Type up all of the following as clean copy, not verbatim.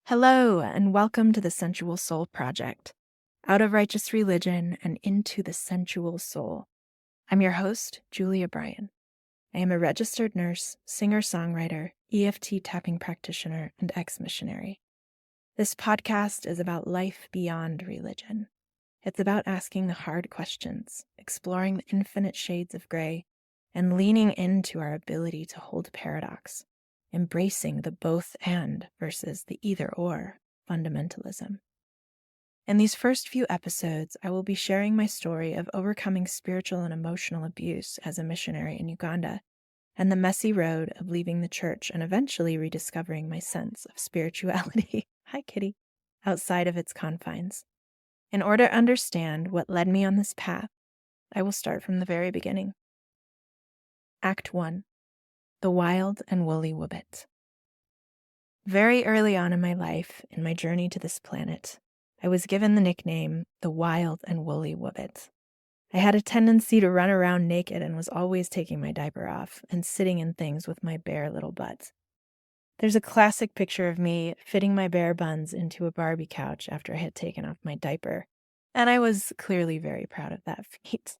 Hello, and welcome to the Sensual Soul Project, out of righteous religion and into the sensual soul. I'm your host, Julia Bryan. I am a registered nurse, singer-songwriter, EFT tapping practitioner, and ex-missionary. This podcast is about life beyond religion. It's about asking the hard questions, exploring the infinite shades of gray, and leaning into our ability to hold paradox, embracing the both and versus the either or fundamentalism. In these first few episodes, I will be sharing my story of overcoming spiritual and emotional abuse as a missionary in Uganda, and the messy road of leaving the church and eventually rediscovering my sense of spirituality. Hi, kitty. Outside of its confines. In order to understand what led me on this path, I will start from the very beginning. Act 1. The Wild and Woolly Wobbit. Very early on in my life, in my journey to this planet, I was given the nickname the Wild and Woolly Wobbit. I had a tendency to run around naked and was always taking my diaper off and sitting in things with my bare little butt. There's a classic picture of me fitting my bare buns into a Barbie couch after I had taken off my diaper, and I was clearly very proud of that feat.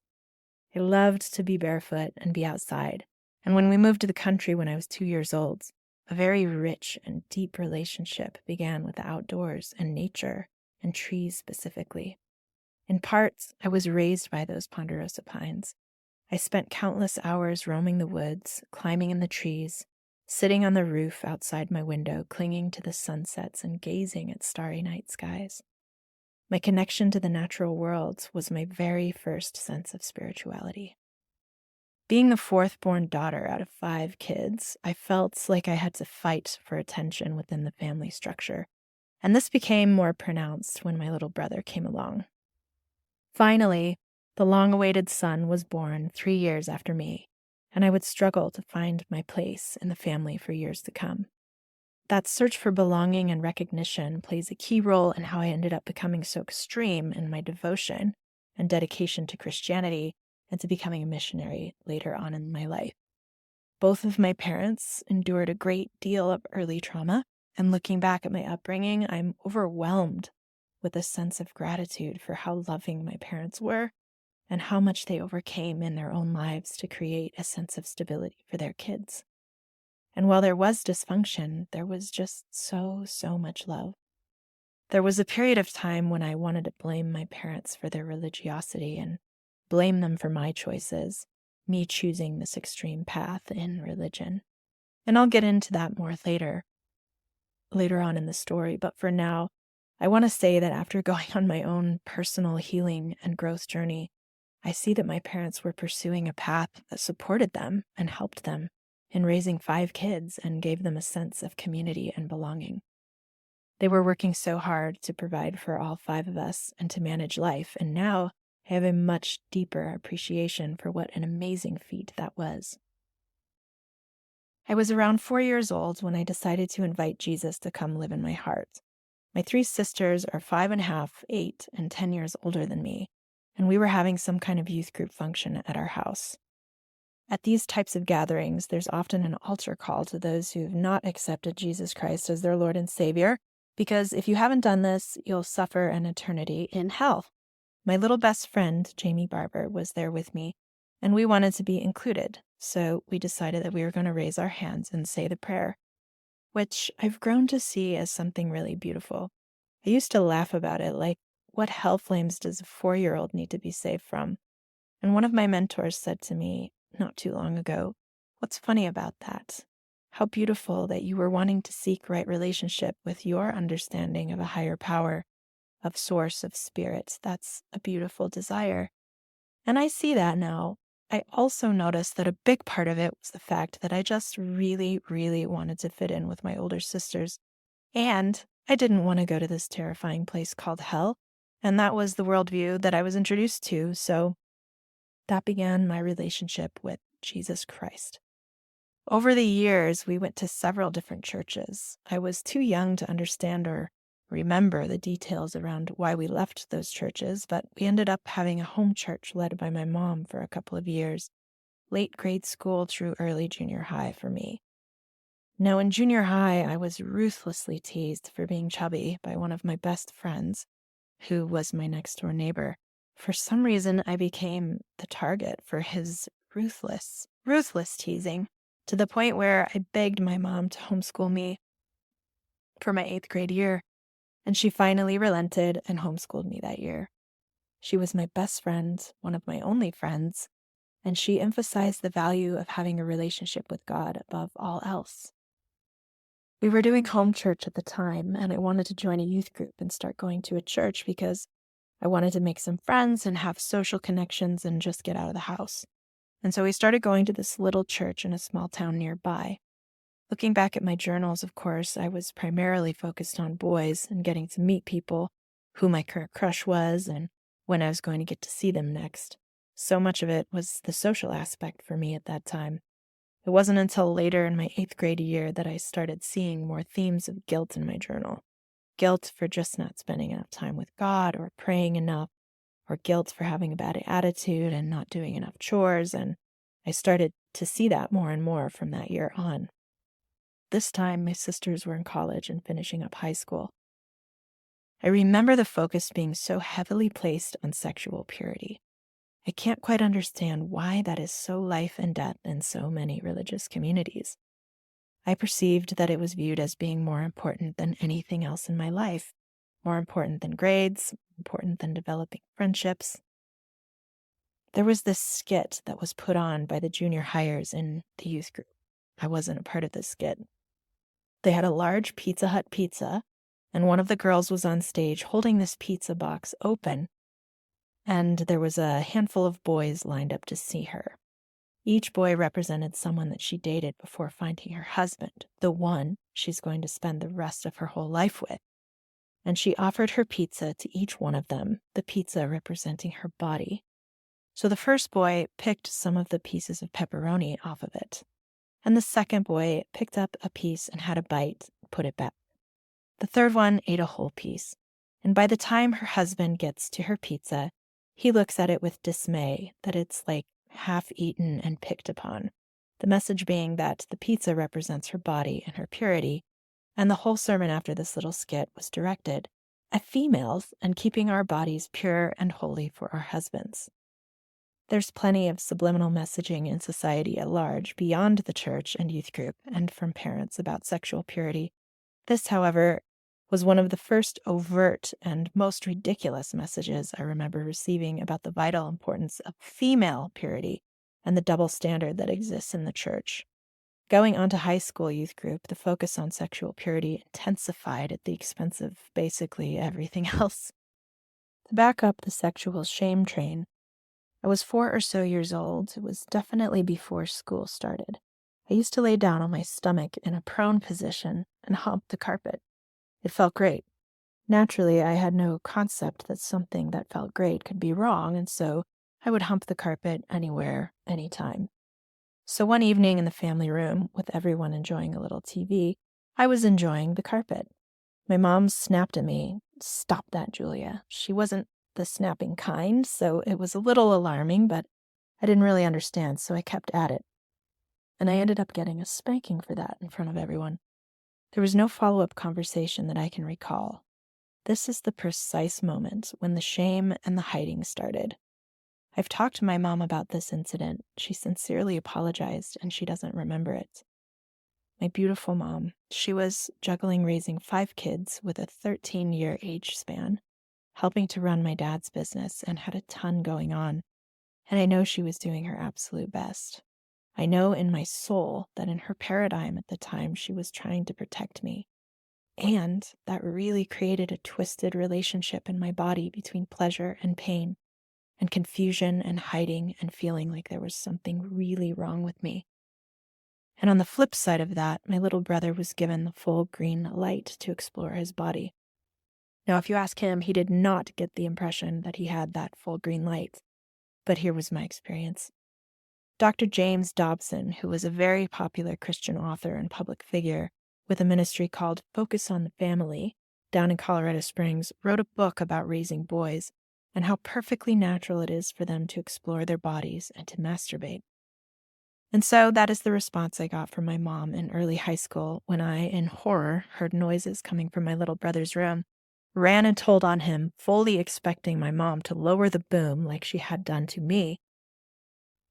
I loved to be barefoot and be outside, and when we moved to the country when I was 2 years old, a very rich and deep relationship began with the outdoors and nature, and trees specifically. In part, I was raised by those ponderosa pines. I spent countless hours roaming the woods, climbing in the trees, sitting on the roof outside my window, clinging to the sunsets and gazing at starry night skies. My connection to the natural world was my very first sense of spirituality. Being the fourth-born daughter out of 5 kids, I felt like I had to fight for attention within the family structure, and this became more pronounced when my little brother came along. Finally, the long-awaited son was born 3 years after me, and I would struggle to find my place in the family for years to come. That search for belonging and recognition plays a key role in how I ended up becoming so extreme in my devotion and dedication to Christianity and to becoming a missionary later on in my life. Both of my parents endured a great deal of early trauma, and looking back at my upbringing, I'm overwhelmed with a sense of gratitude for how loving my parents were and how much they overcame in their own lives to create a sense of stability for their kids. And while there was dysfunction, there was just so much love. There was a period of time when I wanted to blame my parents for their religiosity and blame them for my choices, me choosing this extreme path in religion. And I'll get into that more later on in the story. But for now, I want to say that after going on my own personal healing and growth journey, I see that my parents were pursuing a path that supported them and helped them in raising 5 kids and gave them a sense of community and belonging. They were working so hard to provide for all 5 of us and to manage life, and now I have a much deeper appreciation for what an amazing feat that was. I was around 4 years old when I decided to invite Jesus to come live in my heart. My 3 sisters are 5.5, 8, and 10 years older than me, and we were having some kind of youth group function at our house. At these types of gatherings, there's often an altar call to those who have not accepted Jesus Christ as their Lord and Savior, because if you haven't done this, you'll suffer an eternity in hell. My little best friend, Jamie Barber, was there with me, and we wanted to be included, so we decided that we were going to raise our hands and say the prayer, which I've grown to see as something really beautiful. I used to laugh about it, like, what hell flames does a 4-year-old need to be saved from? And one of my mentors said to me not too long ago, "What's funny about that? How beautiful that you were wanting to seek right relationship with your understanding of a higher power, of source, of spirit. That's a beautiful desire." And I see that now. I also noticed that a big part of it was the fact that I just really wanted to fit in with my older sisters. And I didn't want to go to this terrifying place called hell. And that was the worldview that I was introduced to. So that began my relationship with Jesus Christ. Over the years, we went to several different churches. I was too young to understand or remember the details around why we left those churches, but we ended up having a home church led by my mom for a couple of years, late grade school through early junior high for me. Now, in junior high, I was ruthlessly teased for being chubby by one of my best friends, who was my next door neighbor. For some reason, I became the target for his ruthless teasing, to the point where I begged my mom to homeschool me for my 8th grade year, and she finally relented and homeschooled me that year. She was my best friend, one of my only friends, and she emphasized the value of having a relationship with God above all else. We were doing home church at the time, and I wanted to join a youth group and start going to a church because I wanted to make some friends and have social connections and just get out of the house. And so we started going to this little church in a small town nearby. Looking back at my journals, of course, I was primarily focused on boys and getting to meet people, who my current crush was, and when I was going to get to see them next. So much of it was the social aspect for me at that time. It wasn't until later in my 8th grade year that I started seeing more themes of guilt in my journal. Guilt for just not spending enough time with God or praying enough, or guilt for having a bad attitude and not doing enough chores, and I started to see that more and more from that year on. This time, my sisters were in college and finishing up high school. I remember the focus being so heavily placed on sexual purity. I can't quite understand why that is so life and death in so many religious communities. I perceived that it was viewed as being more important than anything else in my life, more important than grades, important than developing friendships. There was this skit that was put on by the junior hires in the youth group. I wasn't a part of this skit. They had a large Pizza Hut pizza, and one of the girls was on stage holding this pizza box open, and there was a handful of boys lined up to see her. Each boy represented someone that she dated before finding her husband, the one she's going to spend the rest of her whole life with. And she offered her pizza to each one of them, the pizza representing her body. So the first boy picked some of the pieces of pepperoni off of it, and the second boy picked up a piece and had a bite and put it back. The third one ate a whole piece, and by the time her husband gets to her pizza, he looks at it with dismay that it's like half-eaten and picked upon, the message being that the pizza represents her body and her purity, and the whole sermon after this little skit was directed at females and keeping our bodies pure and holy for our husbands. There's plenty of subliminal messaging in society at large, beyond the church and youth group, and from parents about sexual purity. This, however, was one of the first overt and most ridiculous messages I remember receiving about the vital importance of female purity and the double standard that exists in the church. Going on to high school youth group, the focus on sexual purity intensified at the expense of basically everything else. To back up the sexual shame train, I was 4 or so years old. It was definitely before school started. I used to lay down on my stomach in a prone position and hump the carpet. It felt great. Naturally, I had no concept that something that felt great could be wrong, and so I would hump the carpet anywhere, anytime. So one evening in the family room, with everyone enjoying a little TV, I was enjoying the carpet. My mom snapped at me, "Stop that, Julia." She wasn't the snapping kind, so it was a little alarming, but I didn't really understand, so I kept at it. And I ended up getting a spanking for that in front of everyone. There was no follow-up conversation that I can recall. This is the precise moment when the shame and the hiding started. I've talked to my mom about this incident. She sincerely apologized, and she doesn't remember it. My beautiful mom, she was juggling raising 5 kids with a 13-year age span, helping to run my dad's business, and had a ton going on. And I know she was doing her absolute best. I know in my soul that in her paradigm at the time, she was trying to protect me. And that really created a twisted relationship in my body between pleasure and pain, and confusion and hiding and feeling like there was something really wrong with me. And on the flip side of that, my little brother was given the full green light to explore his body. Now, if you ask him, he did not get the impression that he had that full green light. But here was my experience. Dr. James Dobson, who was a very popular Christian author and public figure with a ministry called Focus on the Family down in Colorado Springs, wrote a book about raising boys and how perfectly natural it is for them to explore their bodies and to masturbate. And so that is the response I got from my mom in early high school when I, in horror, heard noises coming from my little brother's room, ran and told on him, fully expecting my mom to lower the boom like she had done to me.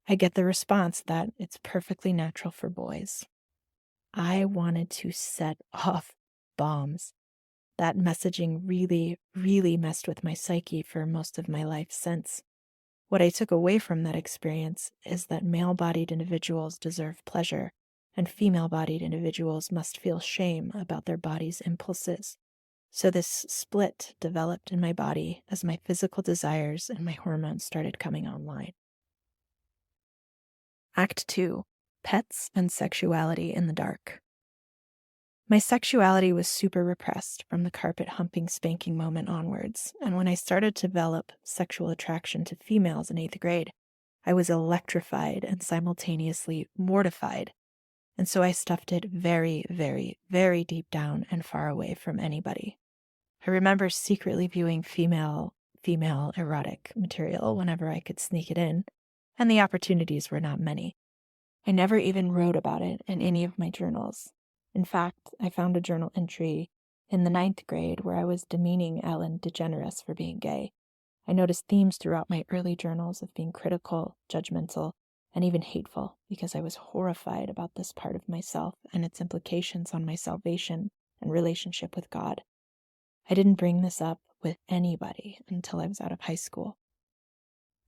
I get the response that it's perfectly natural for boys. I wanted to set off bombs. That messaging really, really messed with my psyche for most of my life since. What I took away from that experience is that male-bodied individuals deserve pleasure, and female-bodied individuals must feel shame about their body's impulses. So this split developed in my body as my physical desires and my hormones started coming online. Act 2. Pets and Sexuality in the Dark. My sexuality was super repressed from the carpet humping spanking moment onwards, and when I started to develop sexual attraction to females in 8th grade, I was electrified and simultaneously mortified, and so I stuffed it very, very, very deep down and far away from anybody. I remember secretly viewing female erotic material whenever I could sneak it in, and the opportunities were not many. I never even wrote about it in any of my journals. In fact, I found a journal entry in the 9th grade where I was demeaning Ellen DeGeneres for being gay. I noticed themes throughout my early journals of being critical, judgmental, and even hateful because I was horrified about this part of myself and its implications on my salvation and relationship with God. I didn't bring this up with anybody until I was out of high school.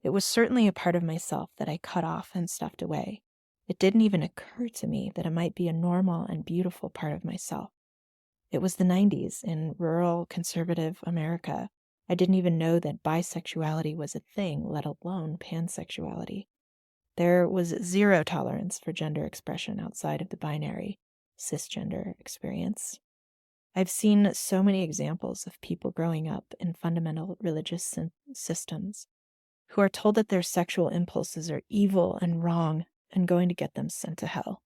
It was certainly a part of myself that I cut off and stuffed away. It didn't even occur to me that it might be a normal and beautiful part of myself. It was the 90s in rural, conservative America. I didn't even know that bisexuality was a thing, let alone pansexuality. There was zero tolerance for gender expression outside of the binary, cisgender experience. I've seen so many examples of people growing up in fundamental religious systems who are told that their sexual impulses are evil and wrong and going to get them sent to hell.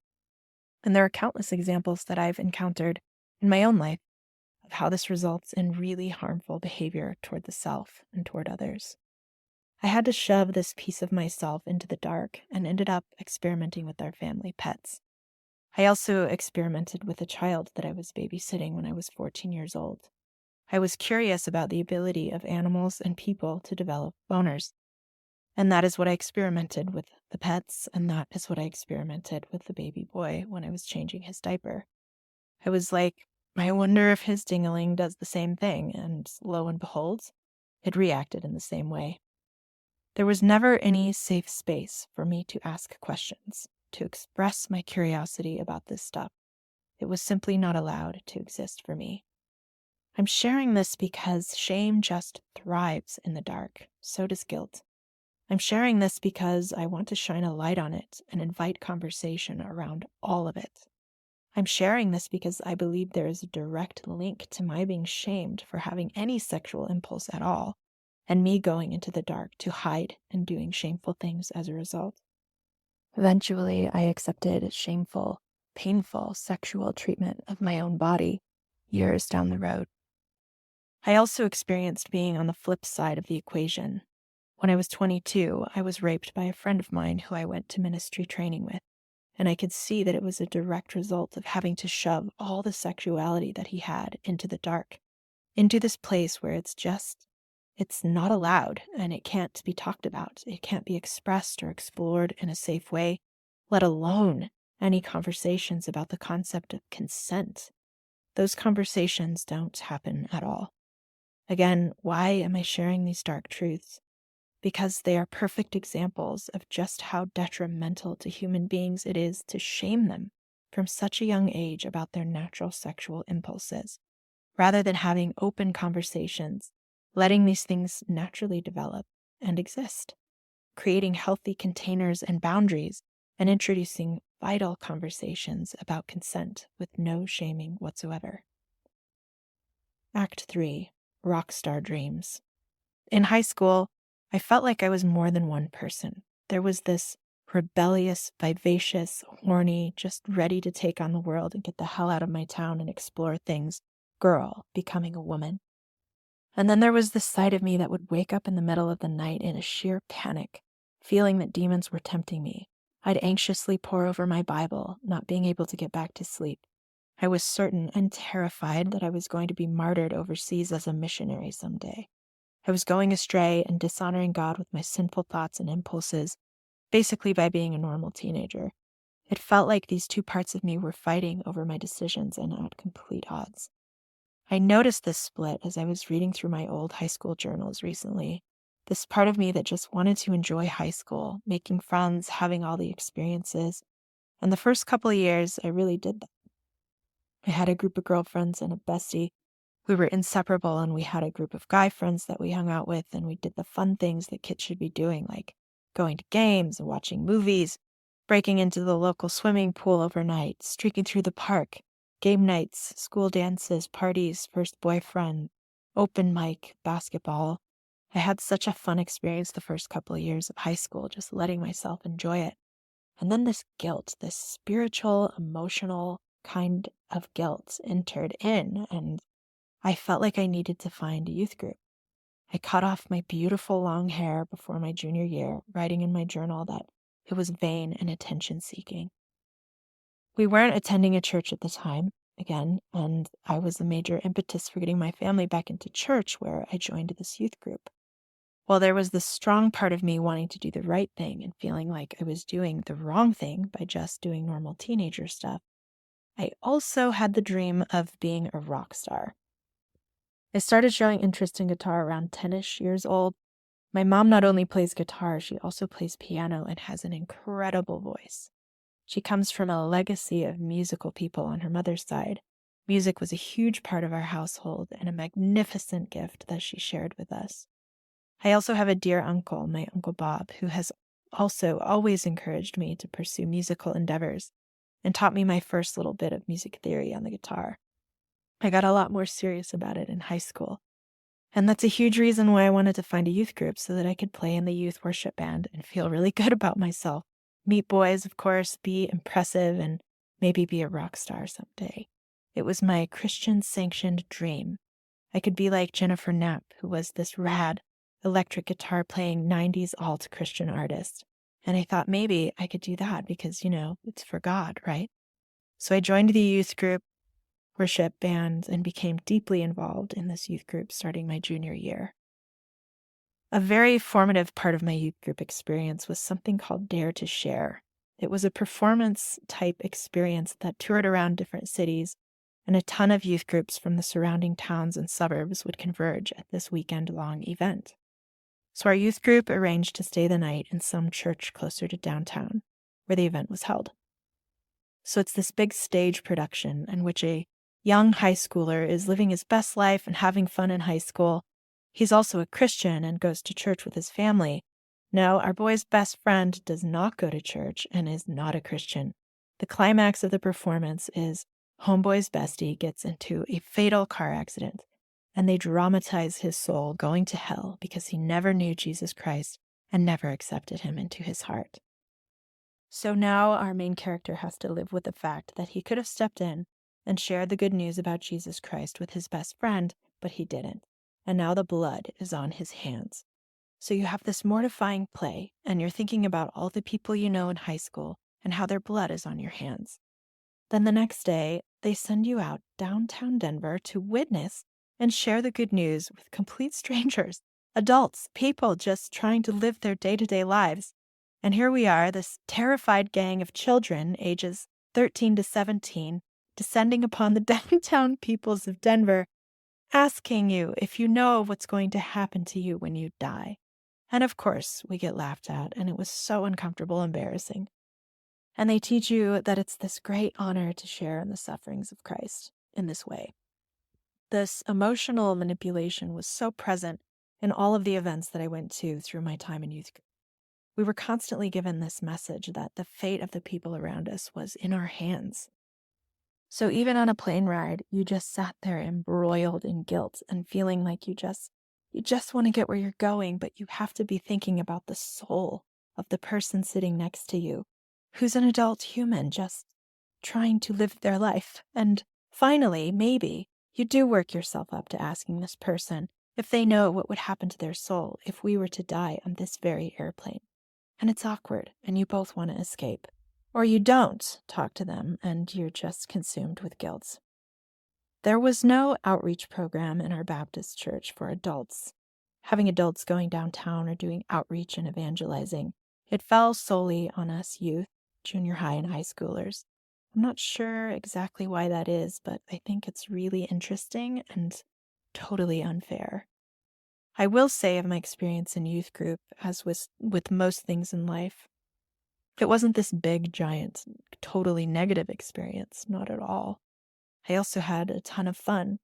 And there are countless examples that I've encountered in my own life of how this results in really harmful behavior toward the self and toward others. I had to shove this piece of myself into the dark and ended up experimenting with our family pets. I also experimented with a child that I was babysitting when I was 14 years old. I was curious about the ability of animals and people to develop boners. And that is what I experimented with the pets, and that is what I experimented with the baby boy when I was changing his diaper. I was like, I wonder if his ding-a-ling does the same thing, and lo and behold, it reacted in the same way. There was never any safe space for me to ask questions, to express my curiosity about this stuff. It was simply not allowed to exist for me. I'm sharing this because shame just thrives in the dark. So does guilt. I'm sharing this because I want to shine a light on it and invite conversation around all of it. I'm sharing this because I believe there is a direct link to my being shamed for having any sexual impulse at all, and me going into the dark to hide and doing shameful things as a result. Eventually, I accepted shameful, painful sexual treatment of my own body years down the road. I also experienced being on the flip side of the equation. When I was 22, I was raped by a friend of mine who I went to ministry training with, and I could see that it was a direct result of having to shove all the sexuality that he had into the dark, into this place where it's not allowed and it can't be talked about. It can't be expressed or explored in a safe way, let alone any conversations about the concept of consent. Those conversations don't happen at all. Again, why am I sharing these dark truths? Because they are perfect examples of just how detrimental to human beings it is to shame them from such a young age about their natural sexual impulses, rather than having open conversations, letting these things naturally develop and exist, creating healthy containers and boundaries, and introducing vital conversations about consent with no shaming whatsoever. Act 3. Rockstar Dreams. In high school, I felt like I was more than one person. There was this rebellious, vivacious, horny, just ready to take on the world and get the hell out of my town and explore things girl becoming a woman. And then there was this side of me that would wake up in the middle of the night in a sheer panic, feeling that demons were tempting me, I'd anxiously pore over my Bible, not being able to get back to sleep. I was certain and terrified that I was going to be martyred overseas as a missionary someday. I was going astray and dishonoring God with my sinful thoughts and impulses, basically by being a normal teenager. It felt like these two parts of me were fighting over my decisions and at complete odds. I noticed this split as I was reading through my old high school journals recently. This part of me that just wanted to enjoy high school, making friends, having all the experiences. And the first couple of years, I really did that. I had a group of girlfriends and a bestie. We were inseparable, and we had a group of guy friends that we hung out with, and we did the fun things that kids should be doing, like going to games and watching movies, breaking into the local swimming pool overnight, streaking through the park, game nights, school dances, parties, first boyfriend, open mic, basketball. I had such a fun experience the first couple of years of high school, just letting myself enjoy it. And then this guilt, this spiritual, emotional kind of guilt entered in, and I felt like I needed to find a youth group. I cut off my beautiful long hair before my junior year, writing in my journal that it was vain and attention-seeking. We weren't attending a church at the time, again, and I was the major impetus for getting my family back into church, where I joined this youth group. While there was this strong part of me wanting to do the right thing and feeling like I was doing the wrong thing by just doing normal teenager stuff, I also had the dream of being a rock star. I started showing interest in guitar around 10-ish years old. My mom not only plays guitar, she also plays piano and has an incredible voice. She comes from a legacy of musical people on her mother's side. Music was a huge part of our household and a magnificent gift that she shared with us. I also have a dear uncle, my Uncle Bob, who has also always encouraged me to pursue musical endeavors and taught me my first little bit of music theory on the guitar. I got a lot more serious about it in high school. And that's a huge reason why I wanted to find a youth group, so that I could play in the youth worship band and feel really good about myself. Meet boys, of course, be impressive, and maybe be a rock star someday. It was my Christian-sanctioned dream. I could be like Jennifer Knapp, who was this rad, electric guitar-playing 90s alt Christian artist. And I thought maybe I could do that because, it's for God, right? So I joined the youth group, worship band, and became deeply involved in this youth group starting my junior year. A very formative part of my youth group experience was something called Dare to Share. It was a performance-type experience that toured around different cities, and a ton of youth groups from the surrounding towns and suburbs would converge at this weekend-long event. So our youth group arranged to stay the night in some church closer to downtown, where the event was held. So it's this big stage production in which a young high schooler is living his best life and having fun in high school. He's also a Christian and goes to church with his family. No, our boy's best friend does not go to church and is not a Christian. The climax of the performance is homeboy's bestie gets into a fatal car accident, and they dramatize his soul going to hell because he never knew Jesus Christ and never accepted him into his heart. So now our main character has to live with the fact that he could have stepped in and shared the good news about Jesus Christ with his best friend, but he didn't. And now the blood is on his hands. So you have this mortifying play, and you're thinking about all the people you know in high school and how their blood is on your hands. Then the next day, they send you out downtown Denver to witness and share the good news with complete strangers, adults, people just trying to live their day-to-day lives. And here we are, this terrified gang of children, ages 13 to 17, descending upon the downtown peoples of Denver, asking you if you know what's going to happen to you when you die. And of course, we get laughed at, and it was so uncomfortable, embarrassing. And they teach you that it's this great honor to share in the sufferings of Christ in this way. This emotional manipulation was so present in all of the events that I went to through my time in youth group. We were constantly given this message that the fate of the people around us was in our hands. So even on a plane ride, you just sat there embroiled in guilt and feeling like you just want to get where you're going, but you have to be thinking about the soul of the person sitting next to you, who's an adult human just trying to live their life. And finally, maybe you do work yourself up to asking this person if they know what would happen to their soul if we were to die on this very airplane. and it's awkward, and you both want to escape. Or you don't talk to them, and you're just consumed with guilt. There was no outreach program in our Baptist church for adults. Having adults going downtown or doing outreach and evangelizing, it fell solely on us youth, junior high and high schoolers. I'm not sure exactly why that is, but I think it's really interesting and totally unfair. I will say of my experience in youth group, as with most things in life, it wasn't this big, giant, totally negative experience, not at all. I also had a ton of fun.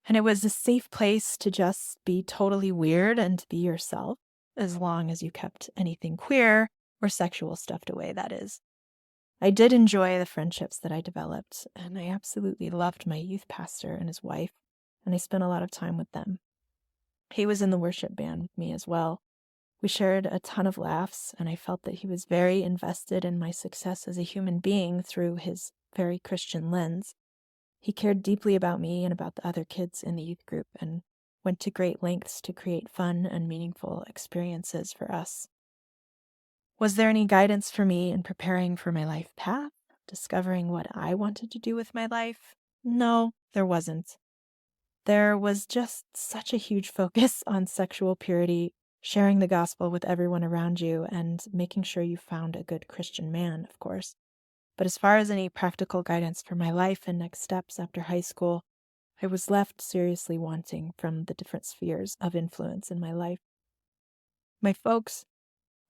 And it was a safe place to just be totally weird and to be yourself, as long as you kept anything queer or sexual stuffed away, that is. I did enjoy the friendships that I developed, and I absolutely loved my youth pastor and his wife, and I spent a lot of time with them. He was in the worship band with me as well. We shared a ton of laughs, and I felt that he was very invested in my success as a human being through his very Christian lens. He cared deeply about me and about the other kids in the youth group and went to great lengths to create fun and meaningful experiences for us. Was there any guidance for me in preparing for my life path, discovering what I wanted to do with my life? No, there wasn't. There was just such a huge focus on sexual purity, sharing the gospel with everyone around you, and making sure you found a good Christian man, of course. But as far as any practical guidance for my life and next steps after high school, I was left seriously wanting from the different spheres of influence in my life. My folks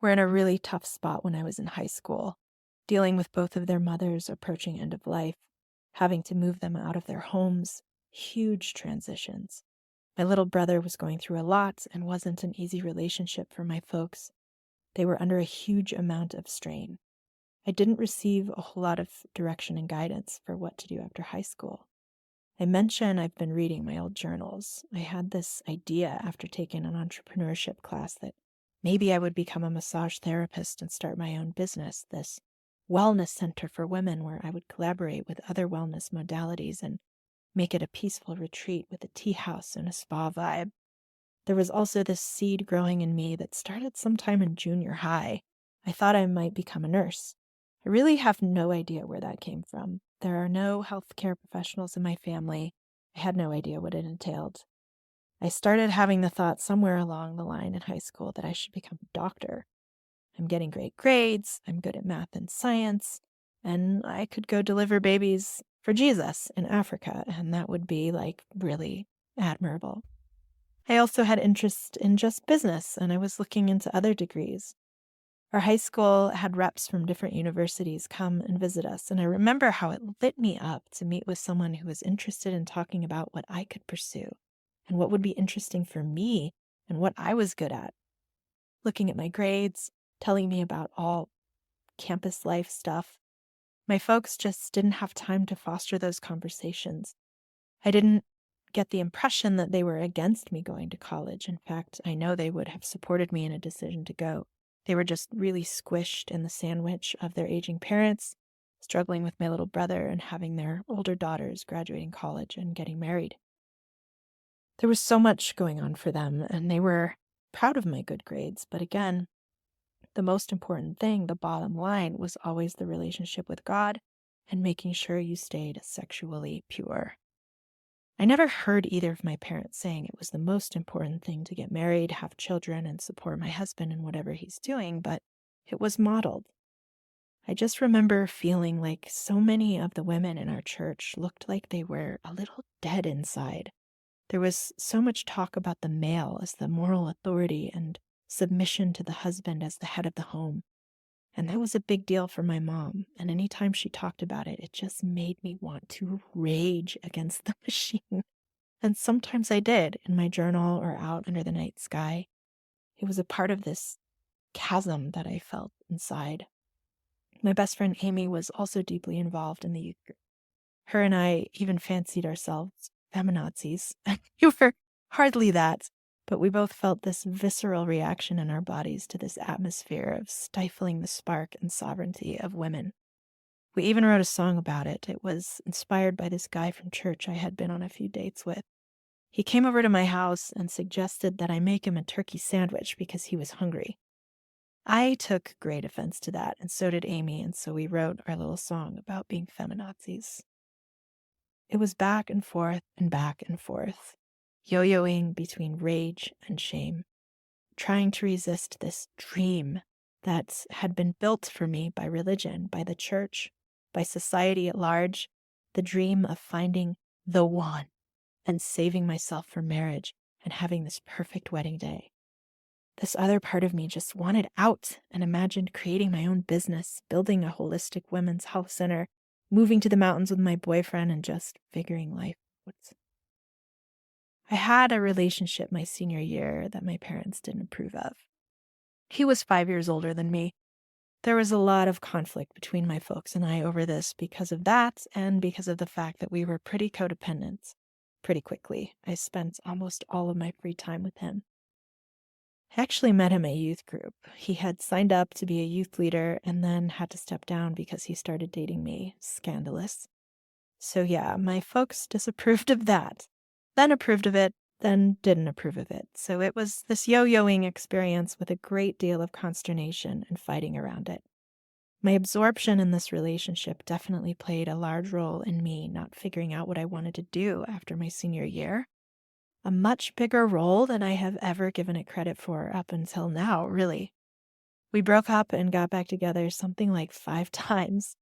were in a really tough spot when I was in high school, dealing with both of their mothers approaching end of life, having to move them out of their homes, huge transitions. My little brother was going through a lot and wasn't an easy relationship for my folks. They were under a huge amount of strain. I didn't receive a whole lot of direction and guidance for what to do after high school. I mention I've been reading my old journals. I had this idea after taking an entrepreneurship class that maybe I would become a massage therapist and start my own business, this wellness center for women where I would collaborate with other wellness modalities and make it a peaceful retreat with a tea house and a spa vibe. There was also this seed growing in me that started sometime in junior high. I thought I might become a nurse. I really have no idea where that came from. There are no healthcare professionals in my family. I had no idea what it entailed. I started having the thought somewhere along the line in high school that I should become a doctor. I'm getting great grades, I'm good at math and science, and I could go deliver babies for Jesus in Africa, and that would be really admirable. I also had interest in just business, and I was looking into other degrees. Our high school had reps from different universities come and visit us, and I remember how it lit me up to meet with someone who was interested in talking about what I could pursue and what would be interesting for me and what I was good at. Looking at my grades, telling me about all campus life stuff. My folks just didn't have time to foster those conversations. I didn't get the impression that they were against me going to college. In fact, I know they would have supported me in a decision to go. They were just really squished in the sandwich of their aging parents, struggling with my little brother and having their older daughters graduating college and getting married. There was so much going on for them, and they were proud of my good grades. But again, the most important thing, the bottom line, was always the relationship with God and making sure you stayed sexually pure. I never heard either of my parents saying it was the most important thing to get married, have children, and support my husband in whatever he's doing, but it was modeled. I just remember feeling like so many of the women in our church looked like they were a little dead inside. There was so much talk about the male as the moral authority and submission to the husband as the head of the home. And that was a big deal for my mom. And anytime she talked about it, it just made me want to rage against the machine. And sometimes I did in my journal or out under the night sky. It was a part of this chasm that I felt inside. My best friend Amy was also deeply involved in the youth group. Her and I even fancied ourselves feminazis. We were hardly that, but we both felt this visceral reaction in our bodies to this atmosphere of stifling the spark and sovereignty of women. We even wrote a song about it. It was inspired by this guy from church I had been on a few dates with. He came over to my house and suggested that I make him a turkey sandwich because he was hungry. I took great offense to that, and so did Amy, and so we wrote our little song about being feminazis. It was back and forth, yo-yoing between rage and shame, trying to resist this dream that had been built for me by religion, by the church, by society at large, the dream of finding the one and saving myself for marriage and having this perfect wedding day. This other part of me just wanted out and imagined creating my own business, building a holistic women's health center, moving to the mountains with my boyfriend, and just figuring life out. I had a relationship my senior year that my parents didn't approve of. He was 5 years older than me. There was a lot of conflict between my folks and I over this because of that and because of the fact that we were pretty codependent. Pretty quickly, I spent almost all of my free time with him. I actually met him at a youth group. He had signed up to be a youth leader and then had to step down because he started dating me. Scandalous. So yeah, my folks disapproved of that, then approved of it, then didn't approve of it. So it was this yo-yoing experience with a great deal of consternation and fighting around it. My absorption in this relationship definitely played a large role in me not figuring out what I wanted to do after my senior year. A much bigger role than I have ever given it credit for up until now, really. We broke up and got back together something like 5 times.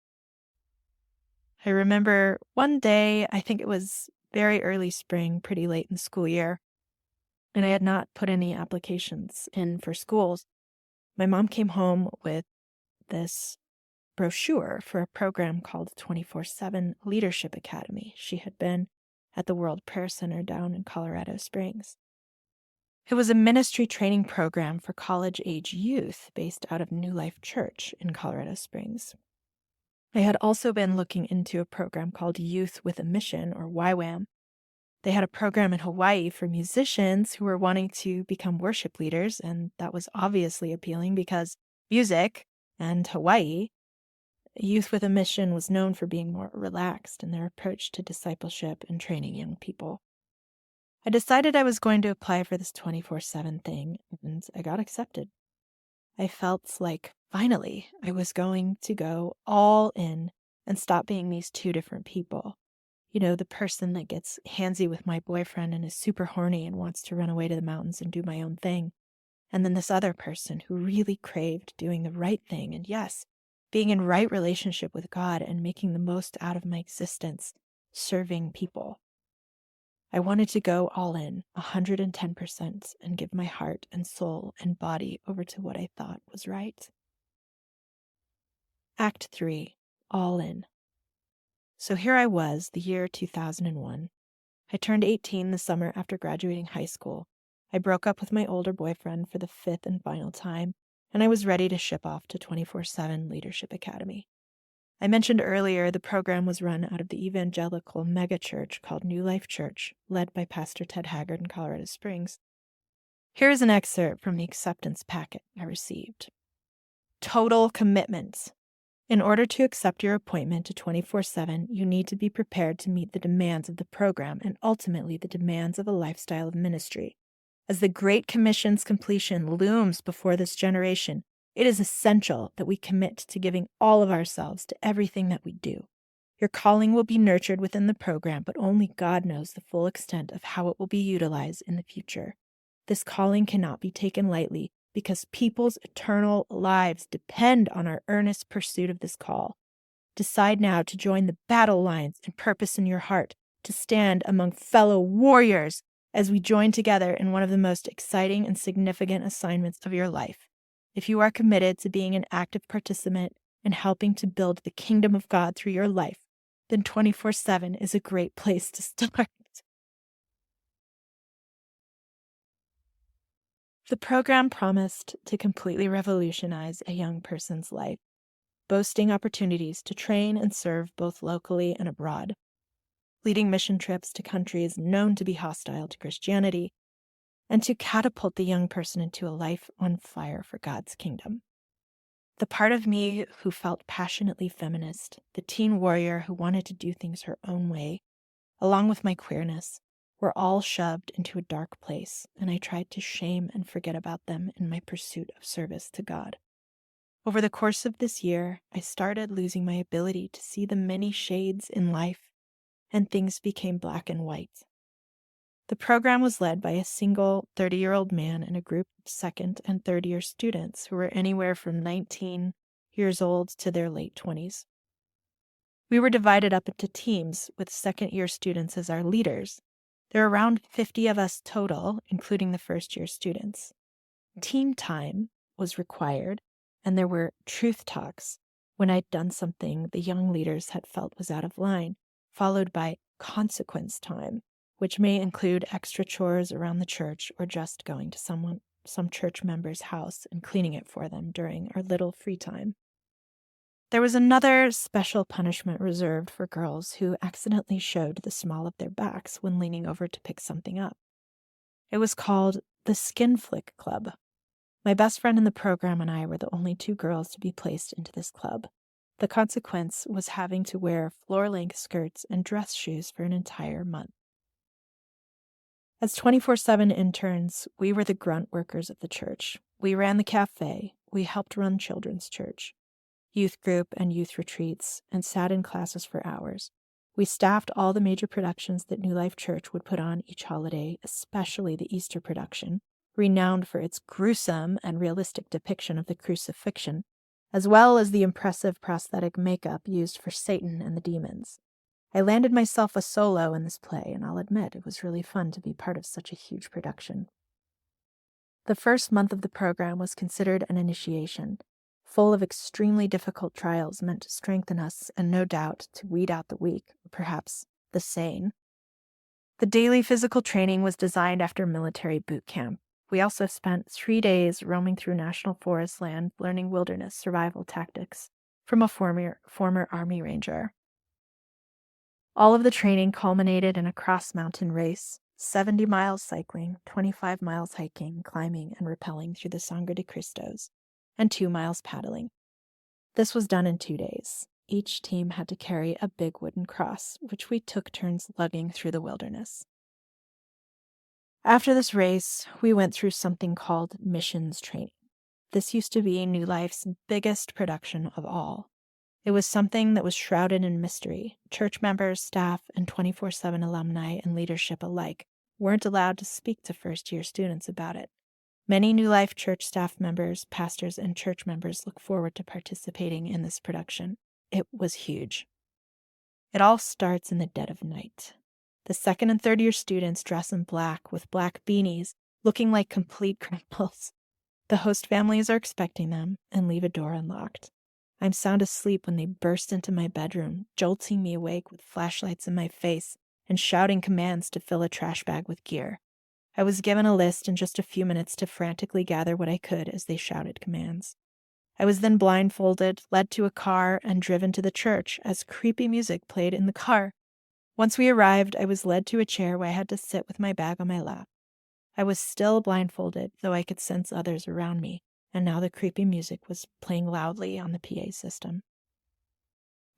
I remember one day, I think it was very early spring, pretty late in the school year, and I had not put any applications in for schools. My mom came home with this brochure for a program called 24/7 Leadership Academy. She had been at the World Prayer Center down in Colorado Springs. It was a ministry training program for college-age youth based out of New Life Church in Colorado Springs. I had also been looking into a program called Youth with a Mission, or YWAM. They had a program in Hawaii for musicians who were wanting to become worship leaders, and that was obviously appealing because music and Hawaii. Youth with a Mission was known for being more relaxed in their approach to discipleship and training young people. I decided I was going to apply for this 24/7 thing, and I got accepted. I felt like finally I was going to go all in and stop being these two different people. You know, the person that gets handsy with my boyfriend and is super horny and wants to run away to the mountains and do my own thing. And then this other person who really craved doing the right thing and, yes, being in right relationship with God and making the most out of my existence, serving people. I wanted to go all in, 110%, and give my heart and soul and body over to what I thought was right. Act 3, all in. So here I was, the year 2001. I turned 18 the summer after graduating high school. I broke up with my older boyfriend for the 5th and final time, and I was ready to ship off to 24/7 Leadership Academy. I mentioned earlier the program was run out of the evangelical megachurch called New Life Church, led by Pastor Ted Haggard in Colorado Springs. Here is an excerpt from the acceptance packet I received. Total commitment. In order to accept your appointment to 24/7, you need to be prepared to meet the demands of the program and ultimately the demands of a lifestyle of ministry. As the Great Commission's completion looms before this generation, it is essential that we commit to giving all of ourselves to everything that we do. Your calling will be nurtured within the program, but only God knows the full extent of how it will be utilized in the future. This calling cannot be taken lightly because people's eternal lives depend on our earnest pursuit of this call. Decide now to join the battle lines and purpose in your heart to stand among fellow warriors as we join together in one of the most exciting and significant assignments of your life. If you are committed to being an active participant in helping to build the kingdom of God through your life, then 24/7 is a great place to start. The program promised to completely revolutionize a young person's life, boasting opportunities to train and serve both locally and abroad, leading mission trips to countries known to be hostile to Christianity, and to catapult the young person into a life on fire for God's kingdom. The part of me who felt passionately feminist, the teen warrior who wanted to do things her own way, along with my queerness, were all shoved into a dark place, and I tried to shame and forget about them in my pursuit of service to God. Over the course of this year, I started losing my ability to see the many shades in life, and things became black and white. The program was led by a single 30-year-old man and a group of second and third-year students who were anywhere from 19 years old to their late 20s. We were divided up into teams with second-year students as our leaders. There were around 50 of us total, including the first-year students. Team time was required, and there were truth talks when I'd done something the young leaders had felt was out of line, followed by consequence time, which may include extra chores around the church or just going to some church member's house and cleaning it for them during our little free time. There was another special punishment reserved for girls who accidentally showed the small of their backs when leaning over to pick something up. It was called the Skin Flick Club. My best friend in the program and I were the only two girls to be placed into this club. The consequence was having to wear floor-length skirts and dress shoes for an entire month. As 24/7 interns, we were the grunt workers of the church. We ran the cafe, we helped run children's church, youth group and youth retreats, and sat in classes for hours. We staffed all the major productions that New Life Church would put on each holiday, especially the Easter production, renowned for its gruesome and realistic depiction of the crucifixion, as well as the impressive prosthetic makeup used for Satan and the demons. I landed myself a solo in this play, and I'll admit it was really fun to be part of such a huge production. The first month of the program was considered an initiation, full of extremely difficult trials meant to strengthen us and no doubt to weed out the weak, or perhaps the sane. The daily physical training was designed after military boot camp. We also spent 3 days roaming through national forest land learning wilderness survival tactics from a former Army Ranger. All of the training culminated in a cross-mountain race, 70 miles cycling, 25 miles hiking, climbing, and rappelling through the Sangre de Cristos, and 2 miles paddling. This was done in 2 days. Each team had to carry a big wooden cross, which we took turns lugging through the wilderness. After this race, we went through something called missions training. This used to be New Life's biggest production of all. It was something that was shrouded in mystery. Church members, staff, and 24/7 alumni and leadership alike weren't allowed to speak to first-year students about it. Many New Life Church staff members, pastors, and church members look forward to participating in this production. It was huge. It all starts in the dead of night. The second and third-year students dress in black with black beanies, looking like complete criminals. The host families are expecting them and leave a door unlocked. I'm sound asleep when they burst into my bedroom, jolting me awake with flashlights in my face and shouting commands to fill a trash bag with gear. I was given a list and just a few minutes to frantically gather what I could as they shouted commands. I was then blindfolded, led to a car, and driven to the church as creepy music played in the car. Once we arrived, I was led to a chair where I had to sit with my bag on my lap. I was still blindfolded, though I could sense others around me, and now the creepy music was playing loudly on the PA system.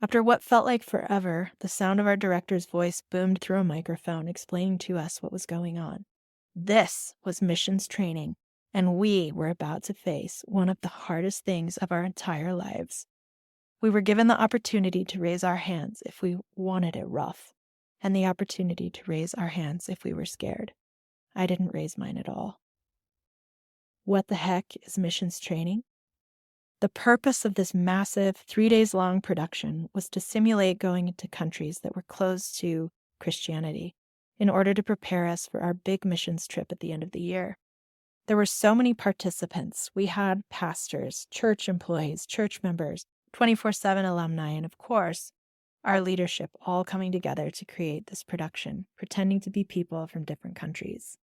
After what felt like forever, the sound of our director's voice boomed through a microphone, explaining to us what was going on. This was missions training, and we were about to face one of the hardest things of our entire lives. We were given the opportunity to raise our hands if we wanted it rough, and the opportunity to raise our hands if we were scared. I didn't raise mine at all. What the heck is missions training? The purpose of this massive 3 days long production was to simulate going into countries that were closed to Christianity in order to prepare us for our big missions trip at the end of the year. There were so many participants. We had pastors, church employees, church members, 24/7 alumni, and of course, our leadership all coming together to create this production, pretending to be people from different countries.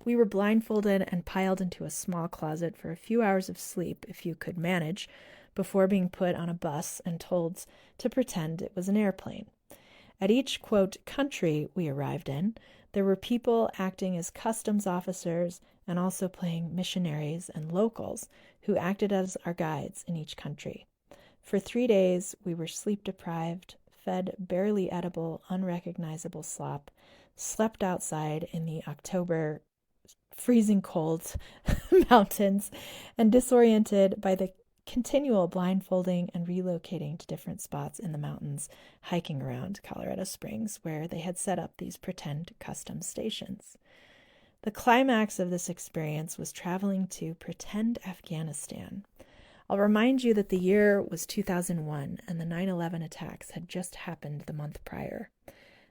We were blindfolded and piled into a small closet for a few hours of sleep, if you could manage, before being put on a bus and told to pretend it was an airplane. At each, quote, country we arrived in, there were people acting as customs officers and also playing missionaries and locals who acted as our guides in each country. For 3 days, we were sleep-deprived, fed barely edible, unrecognizable slop, slept outside in the October freezing cold mountains, and disoriented by the continual blindfolding and relocating to different spots in the mountains, hiking around Colorado Springs, where they had set up these pretend custom stations. The climax of this experience was traveling to pretend Afghanistan. I'll remind you that the year was 2001 and the 9/11 attacks had just happened the month prior.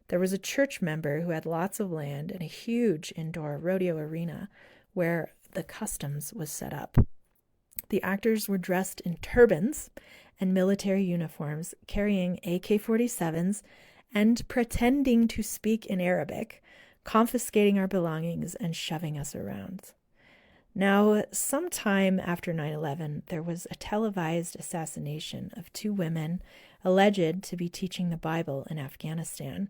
There was a church member who had lots of land and a huge indoor rodeo arena where the customs was set up. The actors were dressed in turbans and military uniforms, carrying AK-47s and pretending to speak in Arabic, confiscating our belongings and shoving us around. Now, sometime after 9/11, there was a televised assassination of 2 women alleged to be teaching the Bible in Afghanistan.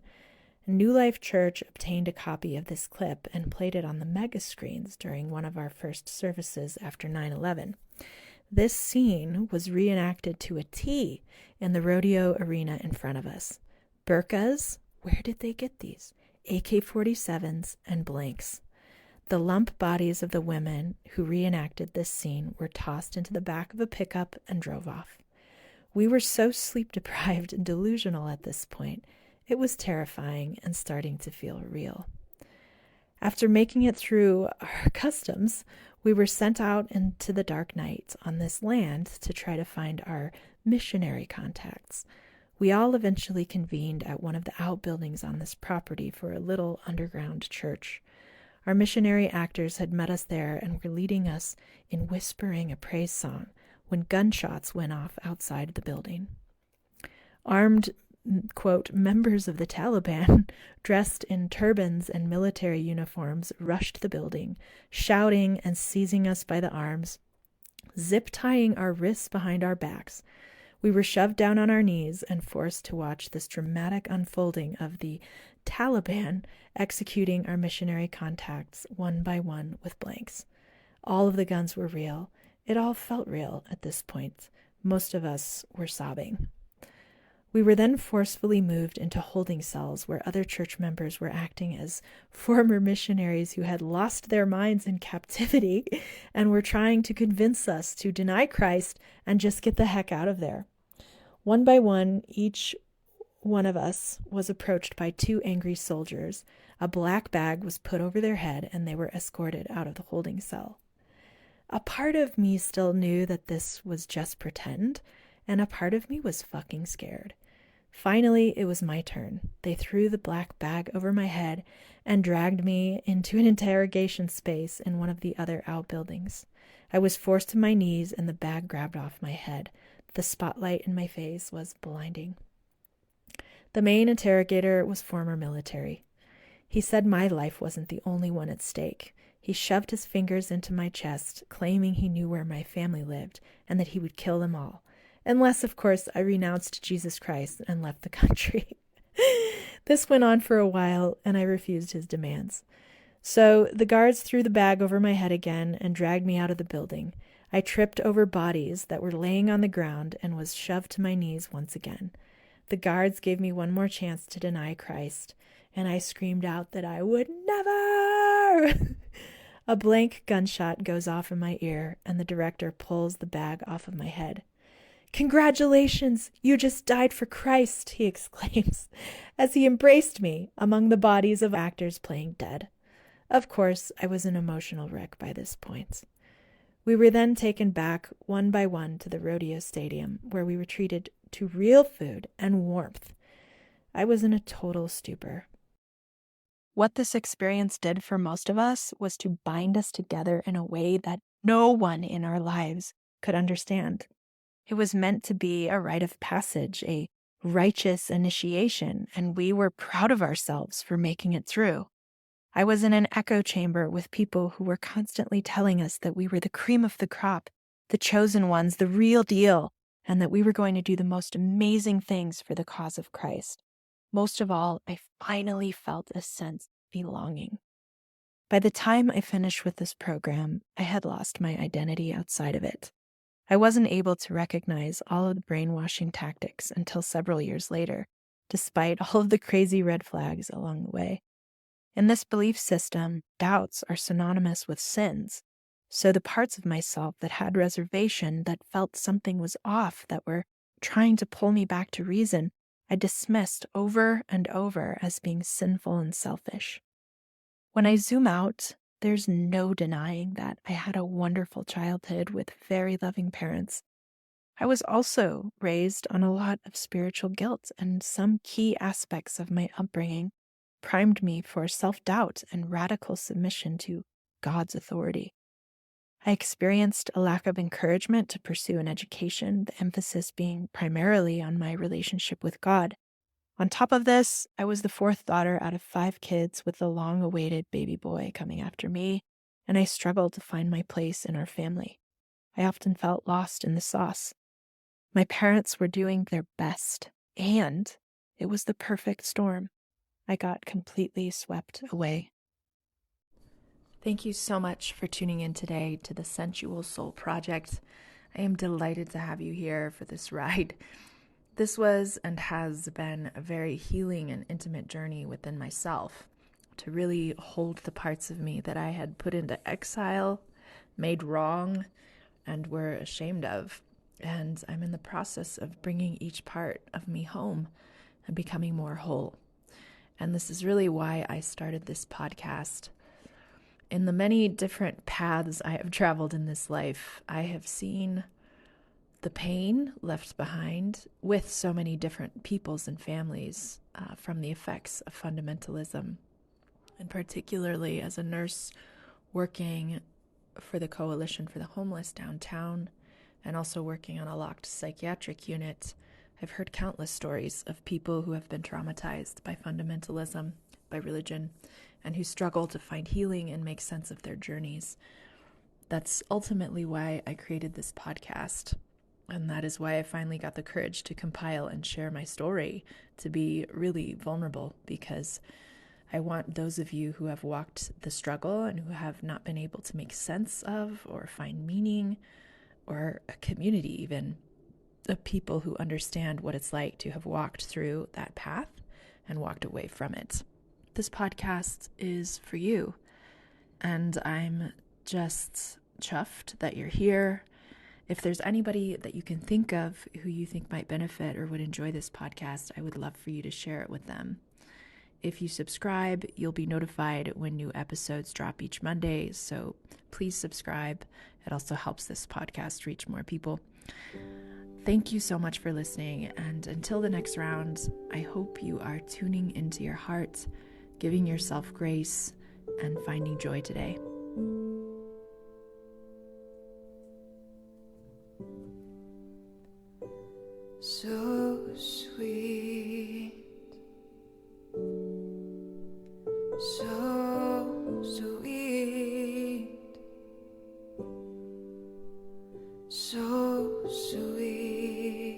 New Life Church obtained a copy of this clip and played it on the mega screens during one of our first services after 9/11. This scene was reenacted to a T in the rodeo arena in front of us. Burqas, where did they get these? AK-47s and blanks. The lump bodies of the women who reenacted this scene were tossed into the back of a pickup and drove off. We were so sleep-deprived and delusional at this point. It was terrifying and starting to feel real. After making it through our customs, we were sent out into the dark night on this land to try to find our missionary contacts. We all eventually convened at one of the outbuildings on this property for a little underground church. Our missionary actors had met us there and were leading us in whispering a praise song when gunshots went off outside the building. Armed, quote, members of the Taliban, dressed in turbans and military uniforms, rushed the building, shouting and seizing us by the arms, zip-tying our wrists behind our backs. We were shoved down on our knees and forced to watch this dramatic unfolding of the Taliban executing our missionary contacts one by one with blanks. All of the guns were real. It all felt real at this point. Most of us were sobbing. We were then forcefully moved into holding cells where other church members were acting as former missionaries who had lost their minds in captivity and were trying to convince us to deny Christ and just get the heck out of there. One by one, each one of us was approached by 2 angry soldiers. A black bag was put over their head and they were escorted out of the holding cell. A part of me still knew that this was just pretend, and a part of me was fucking scared. Finally, it was my turn. They threw the black bag over my head and dragged me into an interrogation space in one of the other outbuildings. I was forced to my knees and the bag grabbed off my head. The spotlight in my face was blinding. The main interrogator was former military. He said my life wasn't the only one at stake. He shoved his fingers into my chest, claiming he knew where my family lived and that he would kill them all. Unless, of course, I renounced Jesus Christ and left the country. This went on for a while, and I refused his demands. So the guards threw the bag over my head again and dragged me out of the building. I tripped over bodies that were laying on the ground and was shoved to my knees once again. The guards gave me one more chance to deny Christ, and I screamed out that I would never. A blank gunshot goes off in my ear, and the director pulls the bag off of my head. "Congratulations, you just died for Christ," he exclaims, as he embraced me among the bodies of actors playing dead. Of course, I was an emotional wreck by this point. We were then taken back one by one to the rodeo stadium, where we were treated to real food and warmth. I was in a total stupor. What this experience did for most of us was to bind us together in a way that no one in our lives could understand. It was meant to be a rite of passage, a righteous initiation, and we were proud of ourselves for making it through. I was in an echo chamber with people who were constantly telling us that we were the cream of the crop, the chosen ones, the real deal, and that we were going to do the most amazing things for the cause of Christ. Most of all, I finally felt a sense of belonging. By the time I finished with this program, I had lost my identity outside of it. I wasn't able to recognize all of the brainwashing tactics until several years later, despite all of the crazy red flags along the way. In this belief system, doubts are synonymous with sins. So the parts of myself that had reservation, that felt something was off, that were trying to pull me back to reason, I dismissed over and over as being sinful and selfish. When I zoom out, there's no denying that I had a wonderful childhood with very loving parents. I was also raised on a lot of spiritual guilt, and some key aspects of my upbringing primed me for self-doubt and radical submission to God's authority. I experienced a lack of encouragement to pursue an education, the emphasis being primarily on my relationship with God. On top of this, I was the fourth daughter out of 5 kids, with the long-awaited baby boy coming after me, and I struggled to find my place in our family. I often felt lost in the sauce. My parents were doing their best, and it was the perfect storm. I got completely swept away. Thank you so much for tuning in today to the Sensual Soul Project. I am delighted to have you here for this ride. This was and has been a very healing and intimate journey within myself, to really hold the parts of me that I had put into exile, made wrong, and were ashamed of. And I'm in the process of bringing each part of me home and becoming more whole. And this is really why I started this podcast. In the many different paths I have traveled in this life, I have seen the pain left behind with so many different peoples and families from the effects of fundamentalism. And particularly as a nurse working for the Coalition for the Homeless downtown, and also working on a locked psychiatric unit, I've heard countless stories of people who have been traumatized by fundamentalism, by religion, and who struggle to find healing and make sense of their journeys. That's ultimately why I created this podcast. And that is why I finally got the courage to compile and share my story, to be really vulnerable, because I want those of you who have walked the struggle and who have not been able to make sense of or find meaning, or a community even, of people who understand what it's like to have walked through that path and walked away from it. This podcast is for you, and I'm just chuffed that you're here. If there's anybody that you can think of who you think might benefit or would enjoy this podcast, I would love for you to share it with them. If you subscribe, you'll be notified when new episodes drop each Monday, so please subscribe. It also helps this podcast reach more people. Thank you so much for listening, and until the next round, I hope you are tuning into your heart, giving yourself grace, and finding joy today. So sweet, so sweet, so sweet.